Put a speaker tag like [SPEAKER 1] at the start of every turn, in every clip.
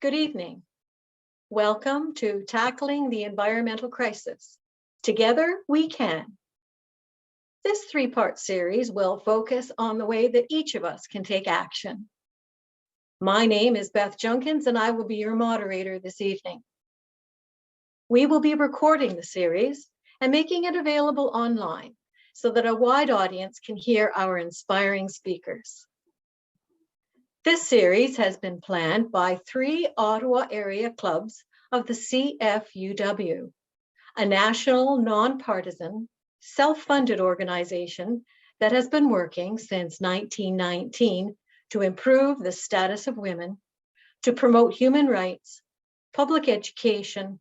[SPEAKER 1] Good evening. Welcome to Tackling the Environmental Crisis. Together we can. This three-part series will focus on the way that each of us can take action. My name is Beth Junkins and I will be your moderator this evening. We will be recording the series and making it available online so that a wide audience can hear our inspiring speakers. This series has been planned by 3 Ottawa area clubs of the CFUW, a national, nonpartisan, self-funded organization that has been working since 1919 to improve the status of women, to promote human rights, public education,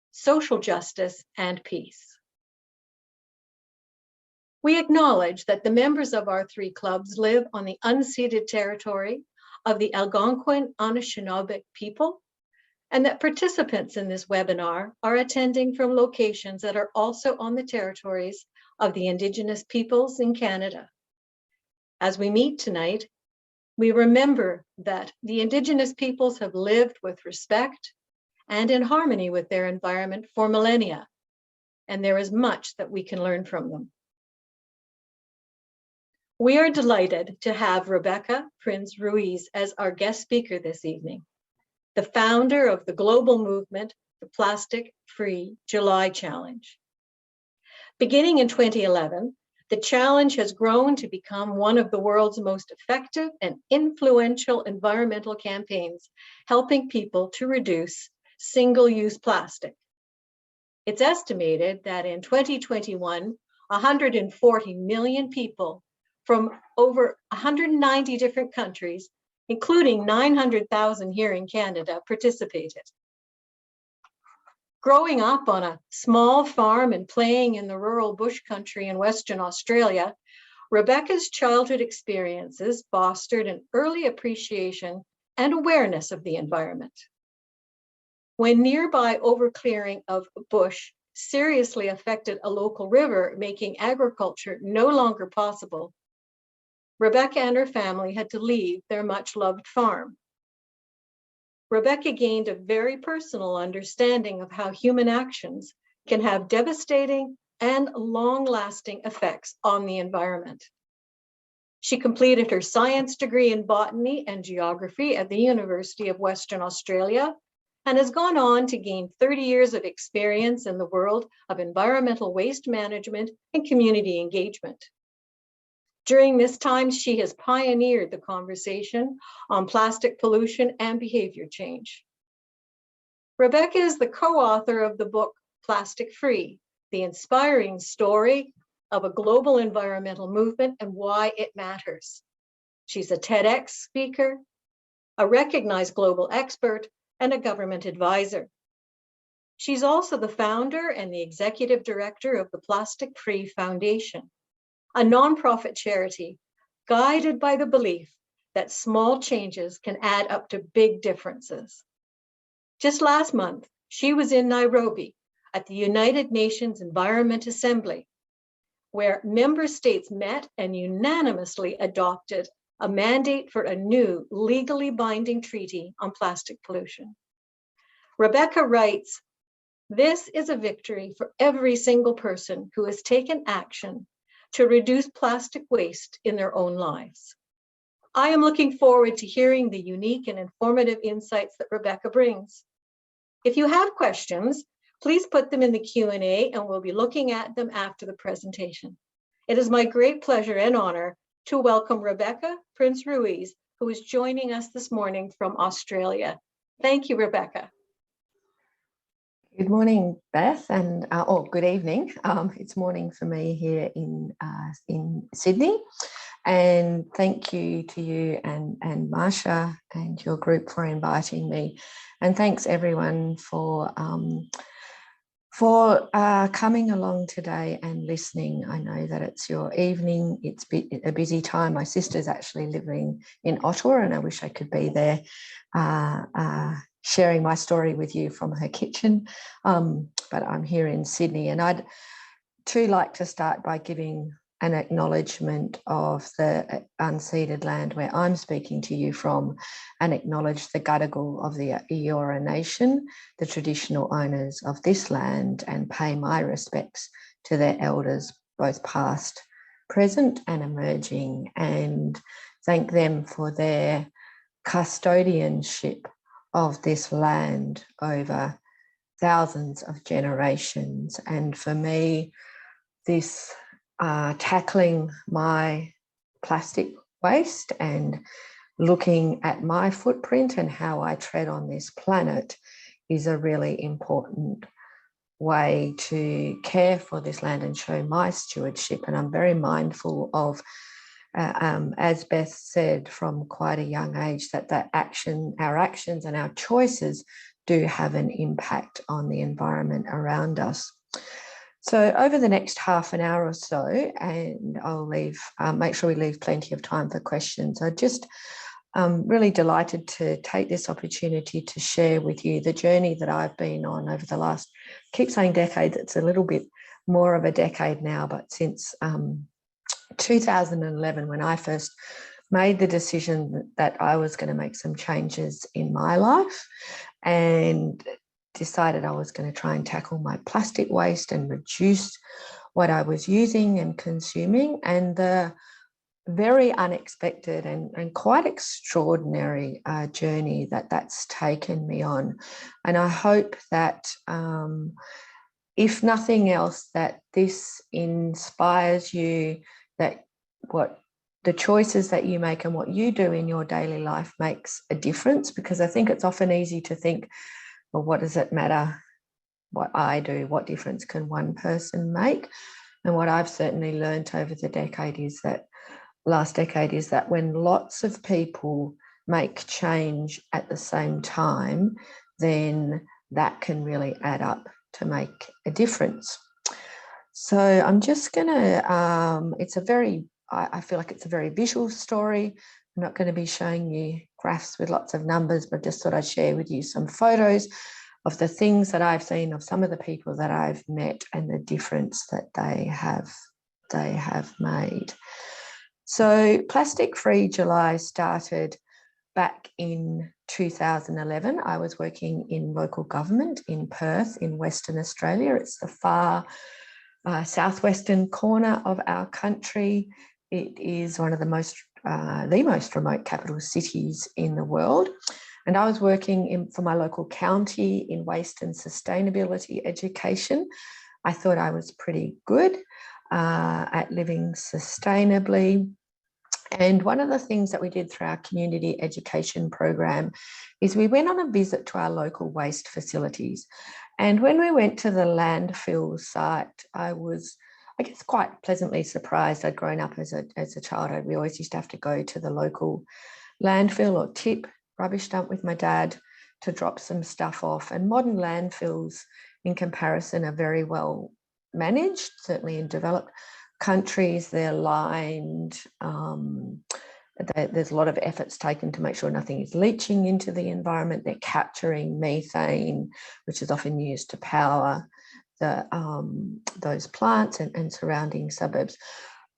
[SPEAKER 1] social justice, and peace. We acknowledge that the members of our 3 clubs live on the unceded territory of the Algonquin Anishinaabe people, and that participants in this webinar are attending from locations that are also on the territories of the Indigenous peoples in Canada. As we meet tonight, we remember that the Indigenous peoples have lived with respect and in harmony with their environment for millennia, and there is much that we can learn from them. We are delighted to have Rebecca Prince-Ruiz as our guest speaker this evening, the founder of the global movement, the Plastic Free July Challenge. Beginning in 2011, the challenge has grown to become one of the world's most effective and influential environmental campaigns, helping people to reduce single-use plastic. It's estimated that in 2021, 140 million people from over 190 different countries, including 900,000 here in Canada, participated. Growing up on a small farm and playing in the rural bush country in Western Australia, Rebecca's childhood experiences fostered an early appreciation and awareness of the environment. When nearby overclearing of bush seriously affected a local river, making agriculture no longer possible, Rebecca and her family had to leave their much-loved farm. Rebecca gained a very personal understanding of how human actions can have devastating and long-lasting effects on the environment. She completed her science degree in botany and geography at the University of Western Australia and has gone on to gain 30 years of experience in the world of environmental waste management and community engagement. During this time, she has pioneered the conversation on plastic pollution and behavior change. Rebecca is the co-author of the book Plastic Free, the inspiring story of a global environmental movement and why it matters. She's a TEDx speaker, a recognized global expert, and a government advisor. She's also the founder and the executive director of the Plastic Free Foundation, a nonprofit charity guided by the belief that small changes can add up to big differences. Just last month, she was in Nairobi at the United Nations Environment Assembly, where member states met and unanimously adopted a mandate for a new legally binding treaty on plastic pollution. Rebecca writes, "This is a victory for every single person who has taken action to reduce plastic waste in their own lives." I am looking forward to hearing the unique and informative insights that Rebecca brings. If you have questions, please put them in the Q&A and we'll be looking at them after the presentation. It is my great pleasure and honor to welcome Rebecca Prince-Ruiz, who is joining us this morning from Australia. Thank you, Rebecca.
[SPEAKER 2] Good morning, Beth, and good evening. It's morning for me here in Sydney, and thank you to you and Marsha and your group for inviting me, and thanks everyone for coming along today and listening. I know that it's your evening, it's a busy time. My sister's actually living in Ottawa, and I wish I could be there sharing my story with you from her kitchen, but I'm here in Sydney, and I'd too like to start by giving an acknowledgement of the unceded land where I'm speaking to you from, and acknowledge the Gadigal of the Eora Nation, the traditional owners of this land, and pay my respects to their elders, both past, present and emerging, and thank them for their custodianship of this land over thousands of generations. And for me, this tackling my plastic waste and looking at my footprint and how I tread on this planet is a really important way to care for this land and show my stewardship. And I'm very mindful of, as Beth said, from quite a young age, that our actions and our choices do have an impact on the environment around us. So over the next half an hour or so, and I'll make sure we leave plenty of time for questions. I just really delighted to take this opportunity to share with you the journey that I've been on over the last, keep saying decade, it's a little bit more of a decade now, but since 2011, when I first made the decision that I was going to make some changes in my life and decided I was going to try and tackle my plastic waste and reduce what I was using and consuming, and the very unexpected and quite extraordinary journey that's taken me on. And I hope that if nothing else, that this inspires you, that what the choices that you make and what you do in your daily life makes a difference, because I think it's often easy to think, well, what does it matter what I do? What difference can one person make? And what I've certainly learned over the last decade is that when lots of people make change at the same time, then that can really add up to make a difference. So I'm just going to, I feel like it's a very visual story. I'm not going to be showing you graphs with lots of numbers, but just thought I'd share with you some photos of the things that I've seen, of some of the people that I've met, and the difference that they have made. So Plastic Free July started back in 2011. I was working in local government in Perth in Western Australia. It's the far southwestern corner of our country. It is one of the most remote capital cities in the world. And I was working for my local county in waste and sustainability education. I thought I was pretty good at living sustainably. And one of the things that we did through our community education program is we went on a visit to our local waste facilities. And when we went to the landfill site, I was, I guess, quite pleasantly surprised. I'd grown up as a child. We always used to have to go to the local landfill or tip rubbish dump with my dad to drop some stuff off. And modern landfills, in comparison, are very well managed, certainly in developed countries. They're lined. There's a lot of efforts taken to make sure nothing is leaching into the environment. They're capturing methane, which is often used to power those plants and surrounding suburbs.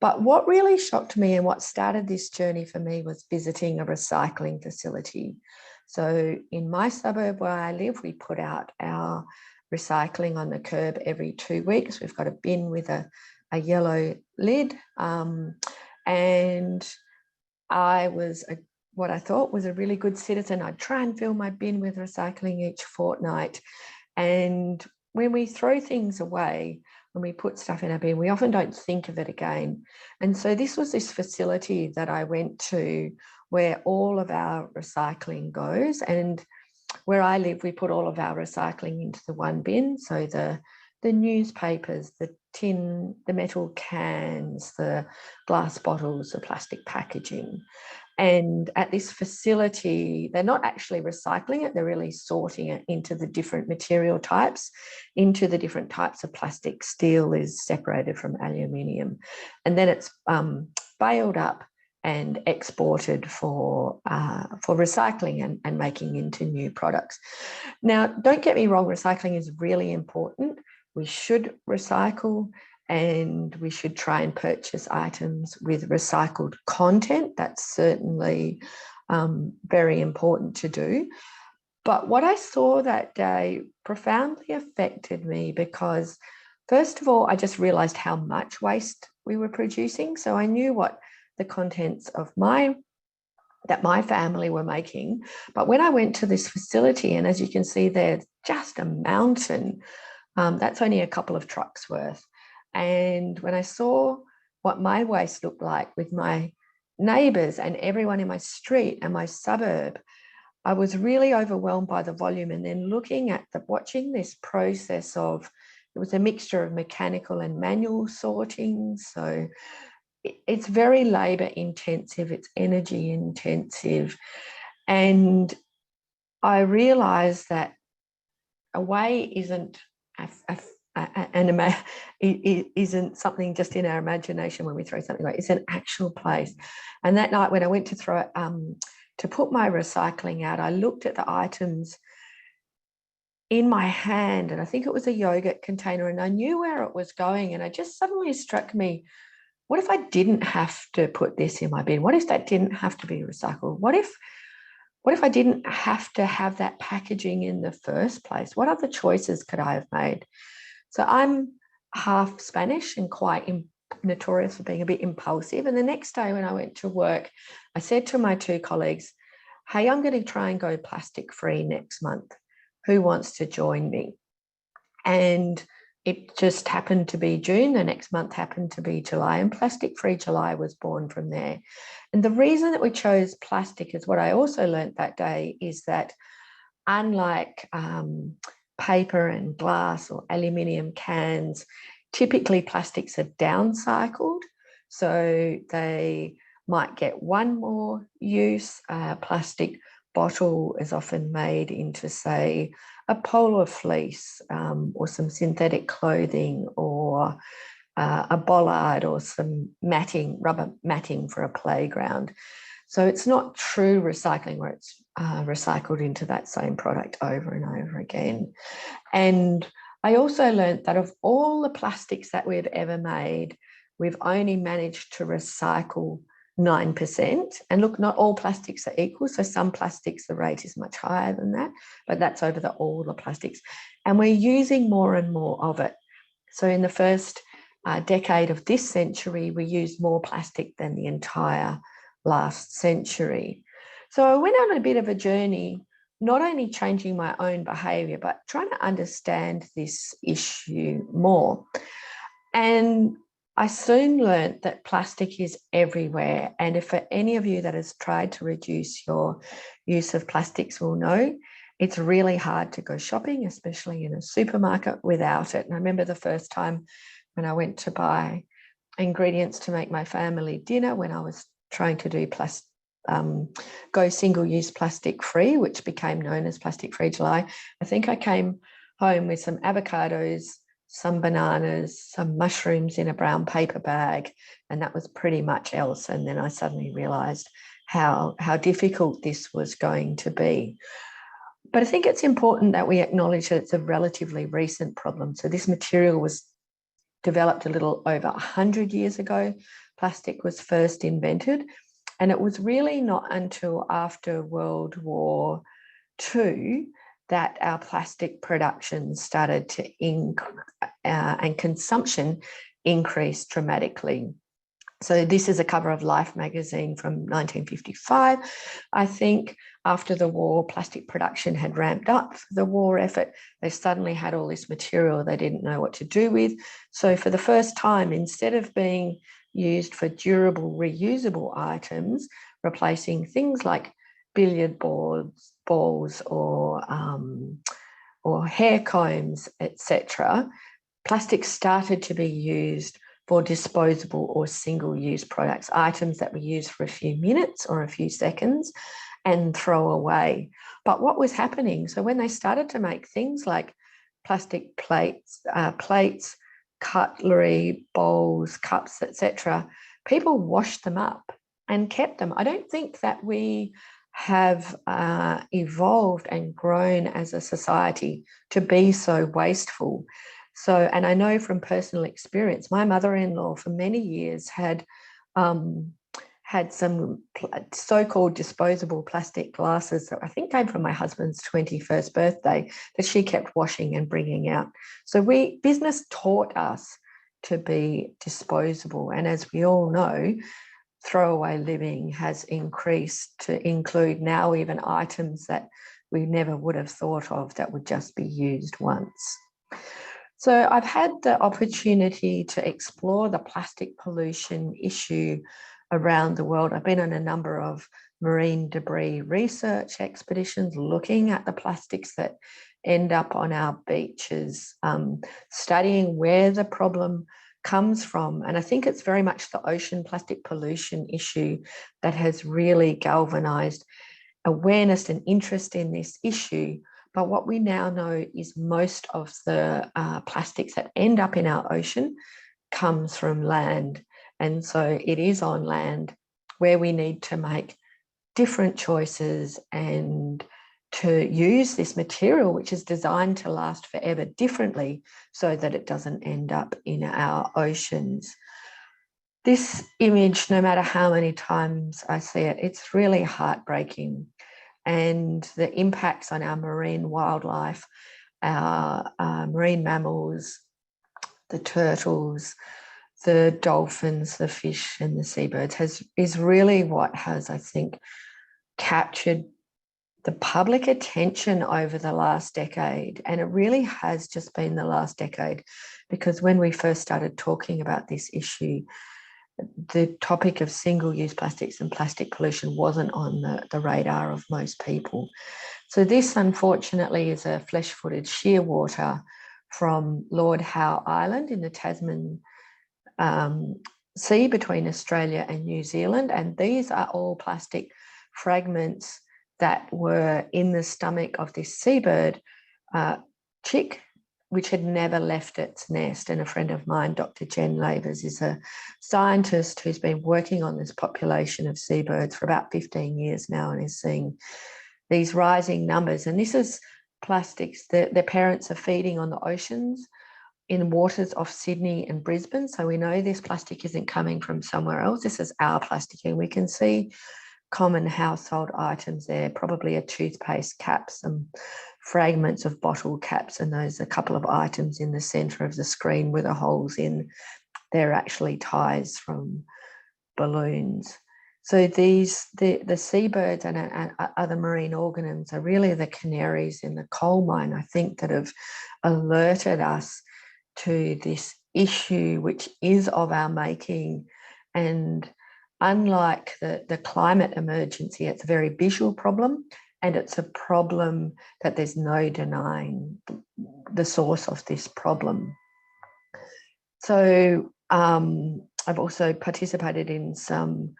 [SPEAKER 2] But what really shocked me and what started this journey for me was visiting a recycling facility. So in my suburb where I live, we put out our recycling on the curb every 2 weeks. We've got a bin with a yellow lid. And I was what I thought was a really good citizen. I'd try and fill my bin with recycling each fortnight. And when we throw things away, when we put stuff in our bin, we often don't think of it again. And so this facility that I went to where all of our recycling goes. And where I live, we put all of our recycling into the one bin. So the newspapers, the tin, the metal cans, the glass bottles, the plastic packaging. And at this facility, they're not actually recycling it, they're really sorting it into the different material types, into the different types of plastic. Steel is separated from aluminium. And then it's baled up and exported for recycling and making into new products. Now, don't get me wrong, recycling is really important. We should recycle, and we should try and purchase items with recycled content. That's certainly very important to do. But what I saw that day profoundly affected me because, first of all, I just realized how much waste we were producing. So I knew what the contents of my family were making. But when I went to this facility, and as you can see there, just a mountain, that's only a couple of trucks worth. And when I saw what my waste looked like with my neighbours and everyone in my street and my suburb, I was really overwhelmed by the volume. And then watching this process of, it was a mixture of mechanical and manual sorting. So it's very labor intensive, it's energy intensive. And I realized that away isn't isn't something just in our imagination when we throw something away. It's an actual place. And that night when I went to throw it, to put my recycling out, I looked at the items in my hand, and I think it was a yogurt container, and I knew where it was going. And it just suddenly struck me, what if I didn't have to put this in my bin? What if that didn't have to be recycled? What if I didn't have to have that packaging in the first place? What other choices could I have made? So I'm half Spanish and quite notorious for being a bit impulsive. And the next day when I went to work, I said to my two colleagues, hey, I'm going to try and go plastic free next month. Who wants to join me? And it just happened to be June. The next month happened to be July, and Plastic Free July was born from there. And the reason that we chose plastic is what I also learned that day is that unlike paper and glass or aluminium cans, typically plastics are downcycled. So they might get one more use. Plastic bottle is often made into, say, a polar fleece or some synthetic clothing or a bollard or some matting, rubber matting for a playground. So it's not true recycling where it's recycled into that same product over and over again. And I also learned that of all the plastics that we've ever made, we've only managed to recycle 9%. And look, not all plastics are equal. So some plastics, the rate is much higher than that, but that's over all the plastics. And we're using more and more of it. So in the first decade of this century, we used more plastic than the entire last century. So I went on a bit of a journey, not only changing my own behaviour, but trying to understand this issue more. And I soon learned that plastic is everywhere. And if for any of you that has tried to reduce your use of plastics will know, it's really hard to go shopping, especially in a supermarket, without it. And I remember the first time when I went to buy ingredients to make my family dinner, when I was trying to do go single-use plastic free, which became known as Plastic Free July. I think I came home with some avocados, some bananas, some mushrooms in a brown paper bag, and that was pretty much else. And then I suddenly realized how difficult this was going to be. But I think it's important that we acknowledge that it's a relatively recent problem. So this material was developed a little over 100 years ago. Plastic was first invented, and it was really not until after World War II that our plastic production started to increase and consumption increased dramatically. So this is a cover of Life magazine from 1955. I think after the war, plastic production had ramped up for the war effort. They suddenly had all this material they didn't know what to do with. So for the first time, instead of being used for durable, reusable items, replacing things like billiard balls or hair combs, etc., plastic started to be used for disposable or single-use products, items that we use for a few minutes or a few seconds and throw away. But what was happening, so when they started to make things like plastic plates, cutlery, bowls, cups, etc., people washed them up and kept them. I don't think that we have evolved and grown as a society to be so wasteful. So, and I know from personal experience, my mother-in-law for many years had some so-called disposable plastic glasses that I think came from my husband's 21st birthday that she kept washing and bringing out. So business taught us to be disposable. And as we all know, throwaway living has increased to include now even items that we never would have thought of that would just be used once. So I've had the opportunity to explore the plastic pollution issue around the world. I've been on a number of marine debris research expeditions looking at the plastics that end up on our beaches, studying where the problem comes from. And I think it's very much the ocean plastic pollution issue that has really galvanized awareness and interest in this issue. But what we now know is most of the plastics that end up in our ocean comes from land. And so it is on land where we need to make different choices and to use this material, which is designed to last forever, differently so that it doesn't end up in our oceans. This image, no matter how many times I see it, it's really heartbreaking. And the impacts on our marine wildlife, our marine mammals, the turtles, the dolphins, the fish and the seabirds is really what has, I think, captured the public attention over the last decade. And it really has just been the last decade, because when we first started talking about this issue, the topic of single-use plastics and plastic pollution wasn't on the radar of most people. So this, unfortunately, is a flesh-footed shearwater from Lord Howe Island in the Tasman Sea between Australia and New Zealand. And these are all plastic fragments that were in the stomach of this seabird chick, which had never left its nest. And a friend of mine, Dr. Jen Lavers, is a scientist who's been working on this population of seabirds for about 15 years now and is seeing these rising numbers. And this is plastics that their parents are feeding on the oceans in waters off Sydney and Brisbane. So we know this plastic isn't coming from somewhere else. This is our plastic. And we can see common household items there, probably a toothpaste cap, some fragments of bottle caps, and those a couple of items in the centre of the screen with the holes in. They're actually ties from balloons. So the seabirds and other marine organisms are really the canaries in the coal mine, I think, that have alerted us to this issue, which is of our making. And unlike the climate emergency, it's a very visual problem, and it's a problem that there's no denying the source of this problem. So I've also participated in some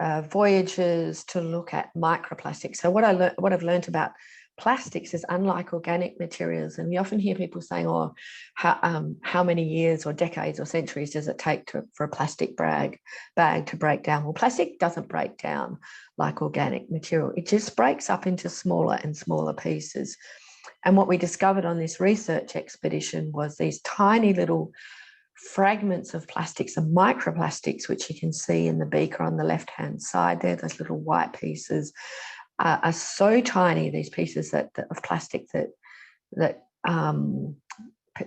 [SPEAKER 2] voyages to look at microplastics. So what I've learned about plastics is, unlike organic materials, and we often hear people saying, "Oh, how many years or decades or centuries does it take for a plastic bag to break down?" Well, plastic doesn't break down like organic material. It just breaks up into smaller and smaller pieces. And what we discovered on this research expedition was these tiny little fragments of plastics and microplastics, which you can see in the beaker on the left-hand side there, those little white pieces, are so tiny, these pieces of plastic that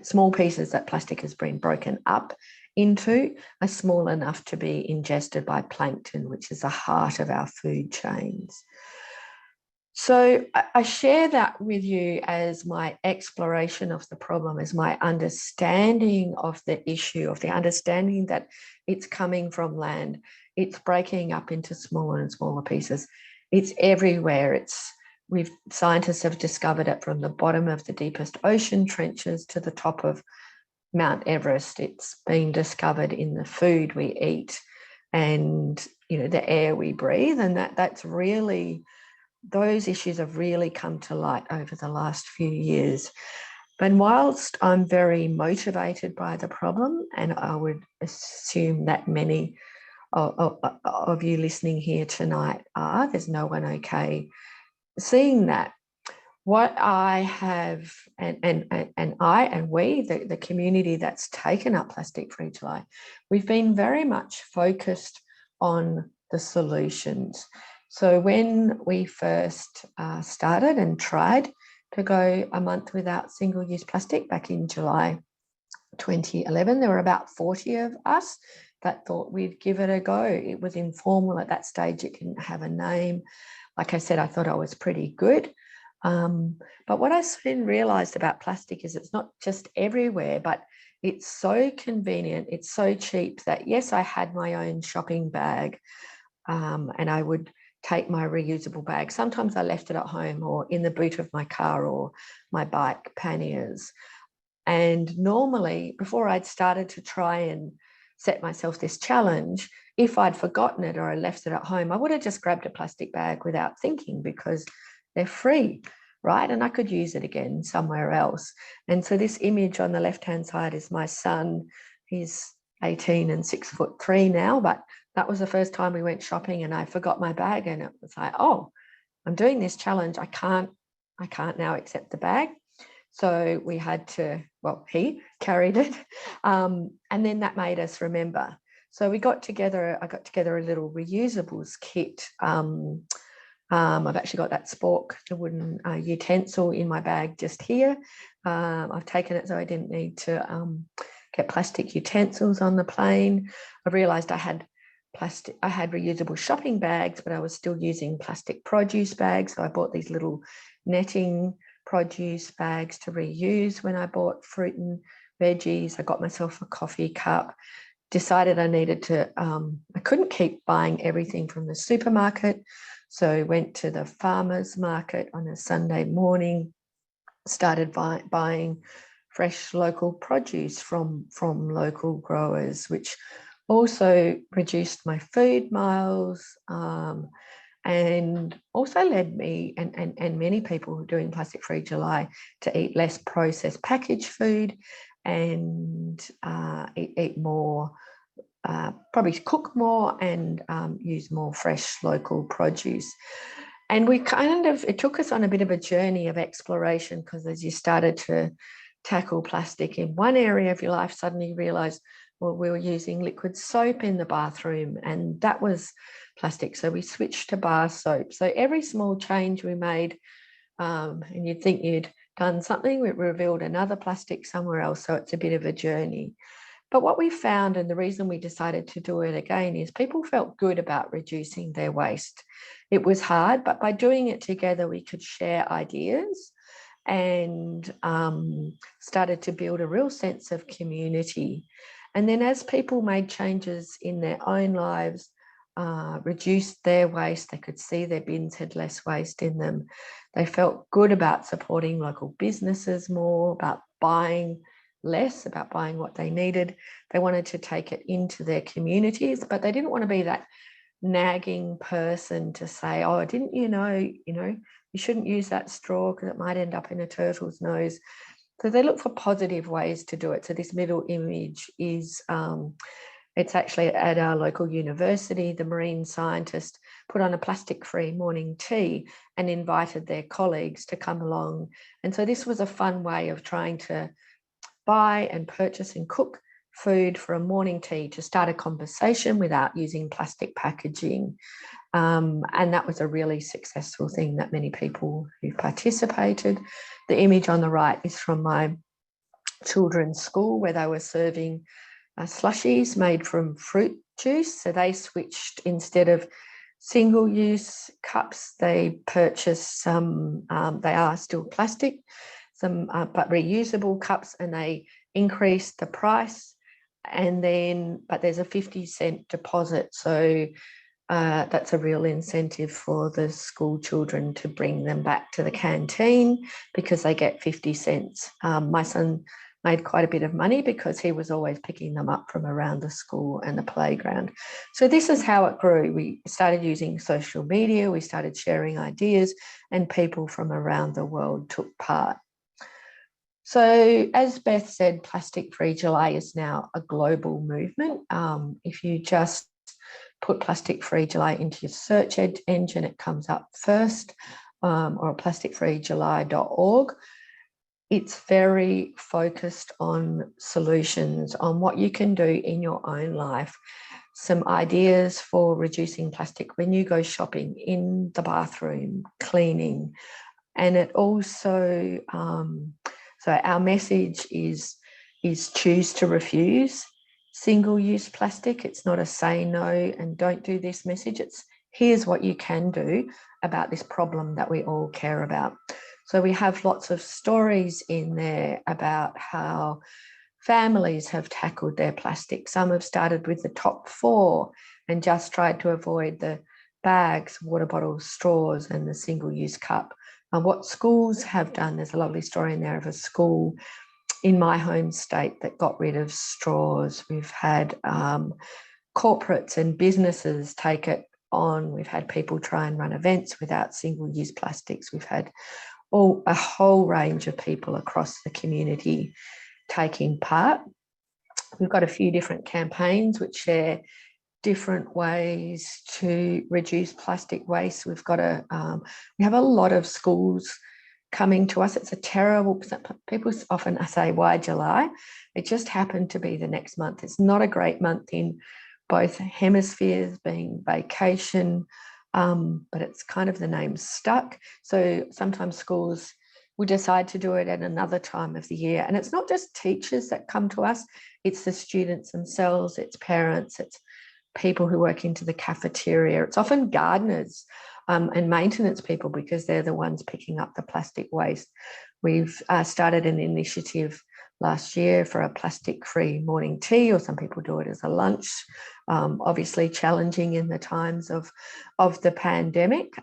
[SPEAKER 2] small pieces that plastic has been broken up into are small enough to be ingested by plankton, which is the heart of our food chains. So I share that with you as my exploration of the problem, as my understanding of the issue, of the understanding that it's coming from land. It's breaking up into smaller and smaller pieces. It's everywhere. Scientists have discovered it from the bottom of the deepest ocean trenches to the top of Mount Everest. It's been discovered in the food we eat and, the air we breathe. And that's really, those issues have really come to light over the last few years. But whilst I'm very motivated by the problem, and I would assume that many of you listening here tonight are, there's no one okay seeing that. what I have, and I and we, the community that's taken up Plastic Free July, we've been very much focused on the solutions. So when we first started and tried to go a month without single-use plastic back in July 2011, there were about 40 of us that thought we'd give it a go. It was informal at that stage. It didn't have a name. Like I said, I thought I was pretty good. But what I soon realized about plastic is it's not just everywhere, but it's so convenient, it's so cheap that yes, I had my own shopping bag, and I would take my reusable bag. Sometimes I left it at home or in the boot of my car or my bike panniers. And normally, before I'd started to try and set myself this challenge, if I'd forgotten it or I left it at home, I would have just grabbed a plastic bag without thinking because they're free, right? And I could use it again somewhere else. And so this image on the left-hand side is my son. He's 18 and 6'3" now, but that was the first time we went shopping and I forgot my bag, and it was like, oh, I'm doing this challenge. I can't now accept the bag. So we had to, well, he carried it. And then that made us remember. So I got together a little reusables kit. I've actually got that spork, the wooden utensil in my bag just here. I've taken it so I didn't need to get plastic utensils on the plane. I realised I had reusable shopping bags, but I was still using plastic produce bags. So I bought these little netting produce bags to reuse when I bought fruit and veggies. I got myself a coffee cup, decided I needed to, I couldn't keep buying everything from the supermarket. So went to the farmer's market on a Sunday morning, started buying fresh local produce from local growers, which also reduced my food miles, and also led me and many people who are doing Plastic Free July to eat less processed packaged food and eat more, probably cook more and use more fresh local produce. And we it took us on a bit of a journey of exploration, because as you started to tackle plastic in one area of your life, suddenly you realize, well, we were using liquid soap in the bathroom and that was plastic. So we switched to bar soap. So every small change we made, and you'd think you'd done something, we revealed another plastic somewhere else. So it's a bit of a journey. But what we found, and the reason we decided to do it again, is people felt good about reducing their waste. It was hard, but by doing it together, we could share ideas and started to build a real sense of community. And then as people made changes in their own lives, reduced their waste, they could see their bins had less waste in them. They felt good about supporting local businesses more, about buying less, about buying what they needed. They wanted to take it into their communities, but they didn't want to be that nagging person to say, oh, didn't you know, you shouldn't use that straw because it might end up in a turtle's nose. So they look for positive ways to do it. So this middle image is, it's actually at our local university. The marine scientist put on a plastic-free morning tea and invited their colleagues to come along. And so this was a fun way of trying to buy and purchase and cook food for a morning tea to start a conversation without using plastic packaging. And that was a really successful thing that many people who participated. The image on the right is from my children's school, where they were serving slushies made from fruit juice. So they switched, instead of single-use cups, they purchased some, they are still plastic, some but reusable cups, and they increased the price. And then, but there's a 50-cent deposit. So that's a real incentive for the school children to bring them back to the canteen because they get 50 cents. My son made quite a bit of money because he was always picking them up from around the school and the playground. So this is how it grew. We started using social media, we started sharing ideas, and people from around the world took part. So as Beth said, Plastic Free July is now a global movement. If you just put Plastic Free July into your search engine, it comes up first. or plasticfreejuly.org. It's very focused on solutions, on what you can do in your own life. Some ideas for reducing plastic when you go shopping, in the bathroom, cleaning. And it also, so our message is choose to refuse single-use plastic. It's not a say no and don't do this message. It's here's what you can do about this problem that we all care about. So we have lots of stories in there about how families have tackled their plastic. Some have started with the top 4 and just tried to avoid the bags, water bottles, straws, and the single-use cup. And what schools have done, there's a lovely story in there of a school in my home state that got rid of straws. We've had corporates and businesses take it on. We've had people try and run events without single-use plastics. We've had a whole range of people across the community taking part. We've got a few different campaigns which share different ways to reduce plastic waste. We have a lot of schools coming to us. It's a terrible, people often say, why July? It just happened to be the next month. It's not a great month in both hemispheres, being vacation, but it's kind of the name stuck. So sometimes schools will decide to do it at another time of the year. And it's not just teachers that come to us, it's the students themselves, it's parents, it's people who work into the cafeteria. It's often gardeners and maintenance people, because they're the ones picking up the plastic waste. We've started an initiative last year for a plastic-free morning tea, or some people do it as a lunch. Obviously challenging in the times of the pandemic.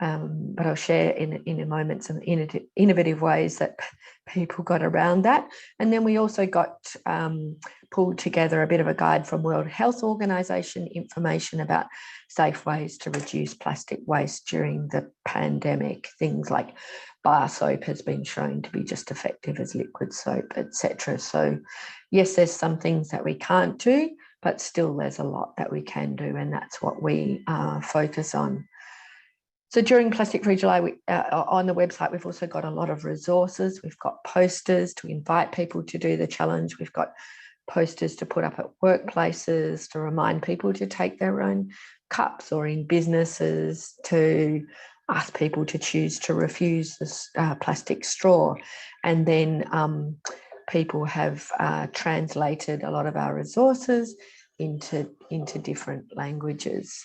[SPEAKER 2] But I'll share in a moment some innovative ways that people got around that. And then we also got pulled together a bit of a guide from World Health Organization, information about safe ways to reduce plastic waste during the pandemic. Things like bar soap has been shown to be just effective as liquid soap, etc. So yes, there's some things that we can't do, but still there's a lot that we can do, and that's what we focus on. So during Plastic Free July, on the website, we've also got a lot of resources. We've got posters to invite people to do the challenge. We've got posters to put up at workplaces to remind people to take their own cups, or in businesses to ask people to choose to refuse this plastic straw. And then people have translated a lot of our resources into different languages.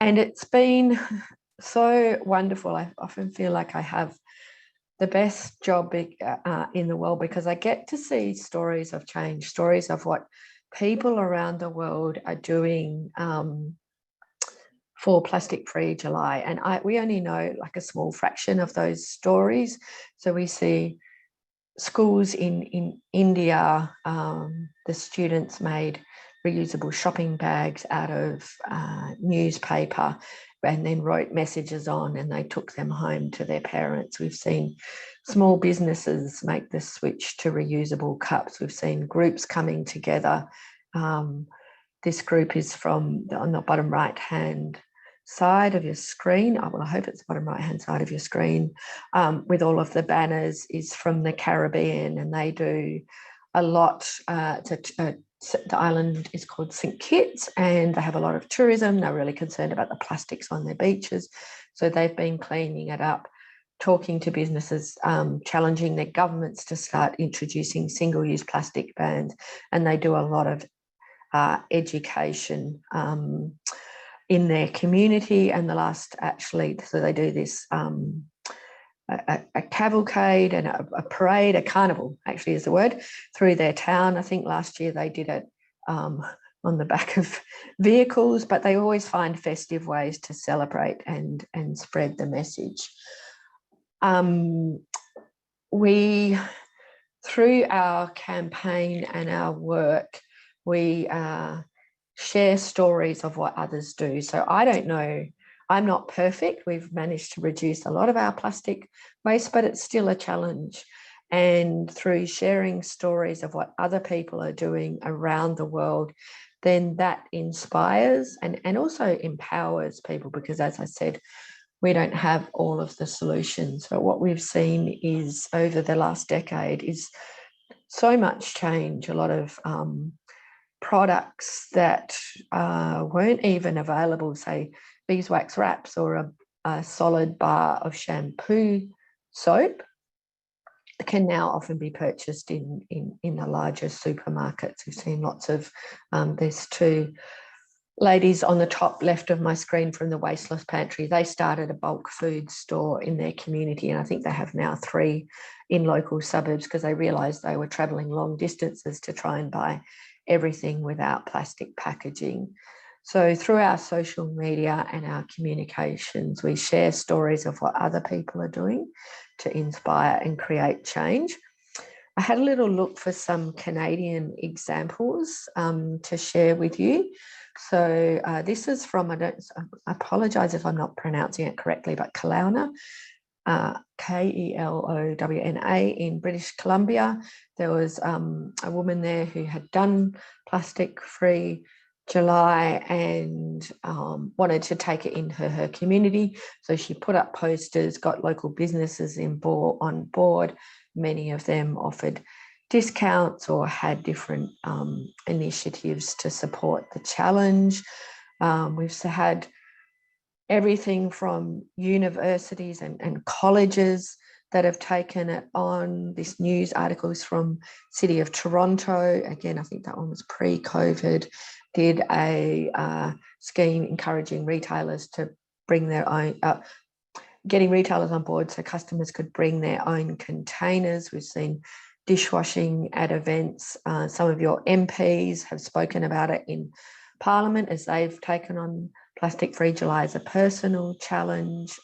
[SPEAKER 2] And it's been so wonderful. I often feel like I have the best job in the world, because I get to see stories of change, stories of what people around the world are doing for Plastic Free July. And we only know like a small fraction of those stories. So we see schools in India, the students made reusable shopping bags out of newspaper and then wrote messages on, and they took them home to their parents. We've seen small businesses make the switch to reusable cups. We've seen groups coming together. This group is on the bottom right hand side of your screen. Well, I hope it's the bottom right hand side of your screen, with all of the banners, is from the Caribbean, and they do a lot. The island is called St. Kitts, and they have a lot of tourism. They're really concerned about the plastics on their beaches. So they've been cleaning it up, talking to businesses, challenging their governments to start introducing single-use plastic bans. And they do a lot of education in their community. And so they do this a cavalcade and a parade, a carnival actually is the word, through their town. I think last year they did it on the back of vehicles, but they always find festive ways to celebrate and spread the message. We, through our campaign and our work, we share stories of what others do. So I don't know, I'm not perfect. We've managed to reduce a lot of our plastic waste, but it's still a challenge. And through sharing stories of what other people are doing around the world, then that inspires and also empowers people, because as I said, we don't have all of the solutions. But what we've seen is over the last decade is so much change, a lot of products that weren't even available, say beeswax wraps or a solid bar of shampoo soap, can now often be purchased in the larger supermarkets. We've seen lots of, there's two ladies on the top left of my screen from the Wasteless Pantry. They started a bulk food store in their community, and I think they have now 3 in local suburbs, because they realised they were travelling long distances to try and buy everything without plastic packaging. So through our social media and our communications, we share stories of what other people are doing to inspire and create change. I had a little look for some Canadian examples to share with you. So this is from, I apologise if I'm not pronouncing it correctly, but Kelowna, Kelowna in British Columbia. There was a woman there who had done plastic-free July and wanted to take it into her community. So she put up posters, got local businesses on board. Many of them offered discounts or had different initiatives to support the challenge. We've had everything from universities and colleges that have taken it on. This news articles from City of Toronto, again, I think that one was pre-COVID, did a scheme encouraging retailers to bring their own, getting retailers on board so customers could bring their own containers. We've seen dishwashing at events. Some of your MPs have spoken about it in Parliament as they've taken on Plastic-Free July as a personal challenge.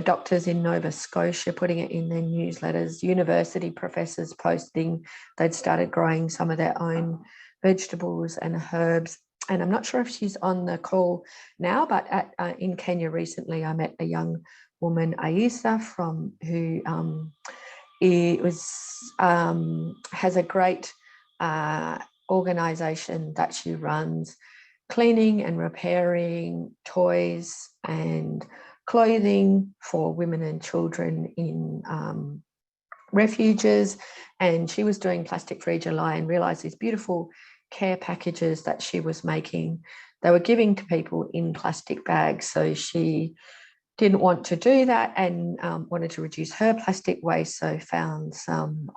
[SPEAKER 2] Doctors in Nova Scotia putting it in their newsletters, university professors posting they'd started growing some of their own vegetables and herbs. And I'm not sure if she's on the call now, but in Kenya recently, I met a young woman, Aisa, who has a great organisation that she runs, cleaning and repairing toys and clothing for women and children in refuges. And she was doing Plastic-Free July and realised these beautiful care packages that she was making, they were giving to people in plastic bags. So she didn't want to do that and wanted to reduce her plastic waste. So found some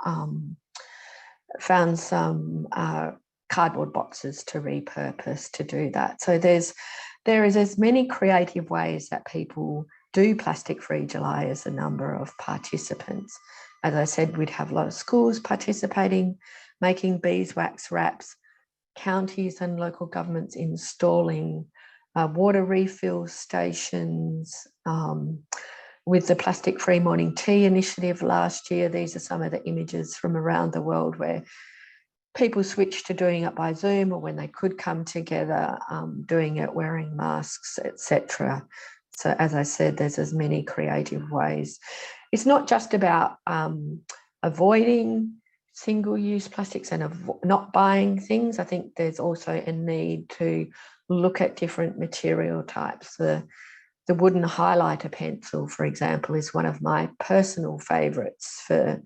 [SPEAKER 2] cardboard boxes to repurpose to do that. So there is as many creative ways that people do Plastic-Free July as a number of participants. As I said, we'd have a lot of schools participating, making beeswax wraps, counties and local governments installing water refill stations. With the Plastic-Free Morning Tea initiative last year, these are some of the images from around the world where people switched to doing it by Zoom, or when they could come together, doing it wearing masks, etc. So as I said, there's as many creative ways. It's not just about avoiding single-use plastics and not buying things. I think there's also a need to look at different material types. The wooden highlighter pencil, for example, is one of my personal favourites for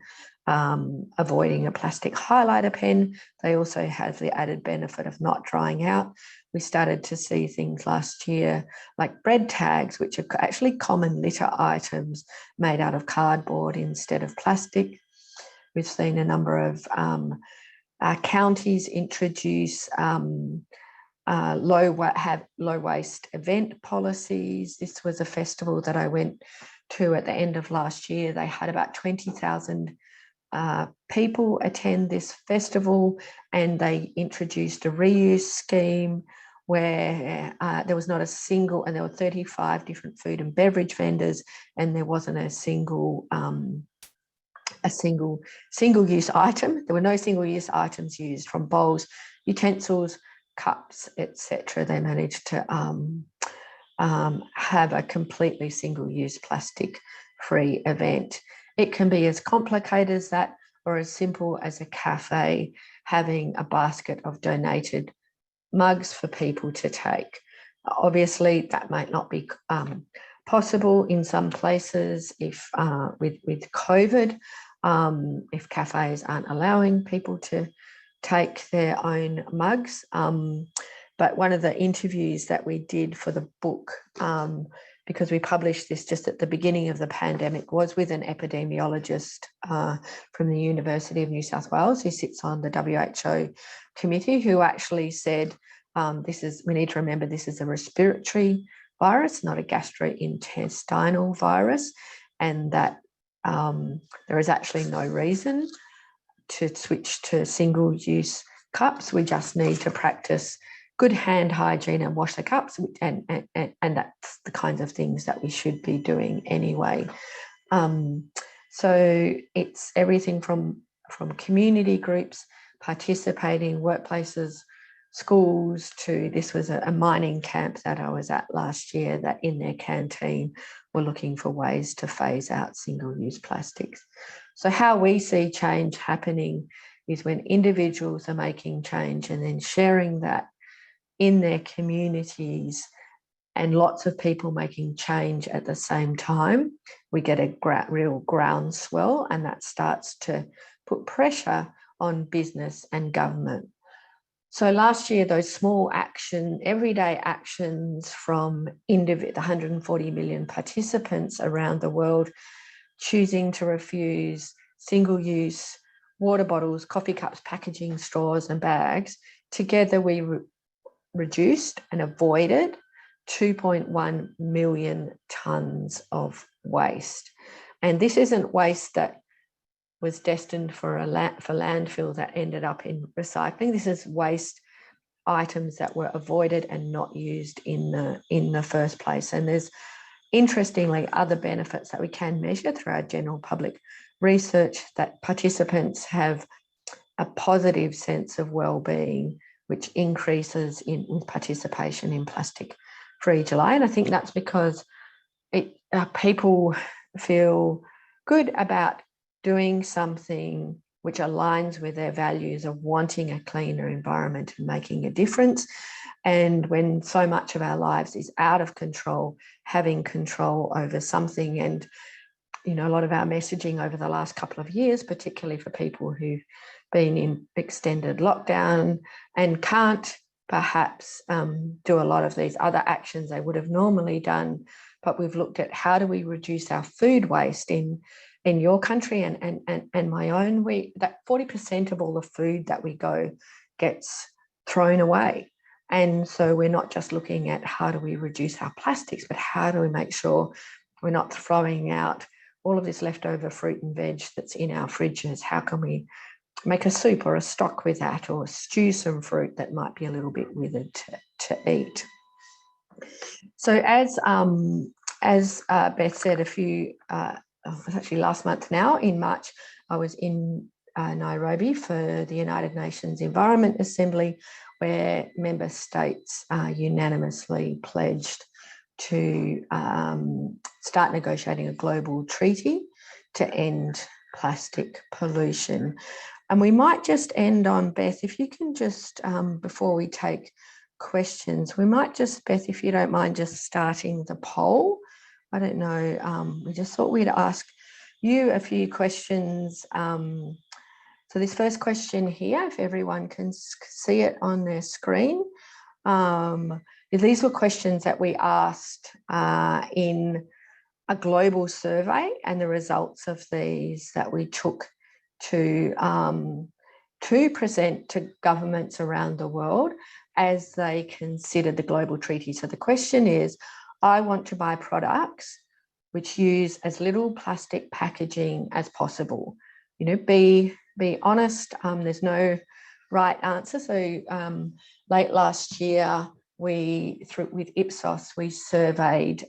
[SPEAKER 2] avoiding a plastic highlighter pen. They also have the added benefit of not drying out. We started to see things last year like bread tags, which are actually common litter items made out of cardboard instead of plastic. We've seen a number of counties introduce low waste event policies. This was a festival that I went to at the end of last year. They had about 20,000 people attend this festival, and they introduced a reuse scheme where there was not a single, and there were 35 different food and beverage vendors, and there wasn't a single use item. There were no single use items used, from bowls, utensils, cups, etc. They managed to have a completely single use plastic free event. It can be as complicated as that, or as simple as a cafe having a basket of donated mugs for people to take. Obviously, that might not be possible in some places if with COVID, if cafes aren't allowing people to take their own mugs. But one of the interviews that we did for the book, because we published this just at the beginning of the pandemic, was with an epidemiologist from the University of New South Wales who sits on the WHO committee, who actually said, we need to remember this is a respiratory virus, not a gastrointestinal virus, and that there is actually no reason to switch to single-use cups. We just need to practice good hand hygiene and wash the cups, and that's the kinds of things that we should be doing anyway. So it's everything from community groups participating, workplaces, schools, to this was a mining camp that I was at last year that in their canteen were looking for ways to phase out single-use plastics. So how we see change happening is when individuals are making change and then sharing that in their communities, and lots of people making change at the same time, we get a real groundswell, and that starts to put pressure on business and government. So last year, those small everyday actions from the 140 million participants around the world choosing to refuse single-use water bottles, coffee cups, packaging, straws and bags, together we reduced and avoided 2.1 million tonnes of waste. And this isn't waste that was destined for landfill that ended up in recycling. This is waste items that were avoided and not used in the first place. And there's, interestingly, other benefits that we can measure through our general public research, that participants have a positive sense of well-being, which increases with participation in Plastic-Free July. And I think that's because people feel good about doing something which aligns with their values of wanting a cleaner environment and making a difference. And when so much of our lives is out of control, having control over something, and a lot of our messaging over the last couple of years, particularly for people who've been in extended lockdown and can't perhaps do a lot of these other actions they would have normally done, but we've looked at how do we reduce our food waste in your country and my own. That 40% of all the food that we go gets thrown away. And so we're not just looking at how do we reduce our plastics, but how do we make sure we're not throwing out all of this leftover fruit and veg that's in our fridges. How can we make a soup or a stock with that, or stew some fruit that might be a little bit withered to eat? So as Beth said, it was actually last month now, in March, I was in Nairobi for the United Nations Environment Assembly, where member states unanimously pledged to start negotiating a global treaty to end plastic pollution. And we might just end on, Beth, if you can just, before we take questions, we might just, Beth, if you don't mind, just starting the poll. I don't know, we just thought we'd ask you a few questions. So this first question here, if everyone can see it on their screen, these were questions that we asked in a global survey, and the results of these that we took to present to governments around the world as they consider the global treaty. So the question is, I want to buy products which use as little plastic packaging as possible. Be honest. There's no right answer. So late last year, with Ipsos, we surveyed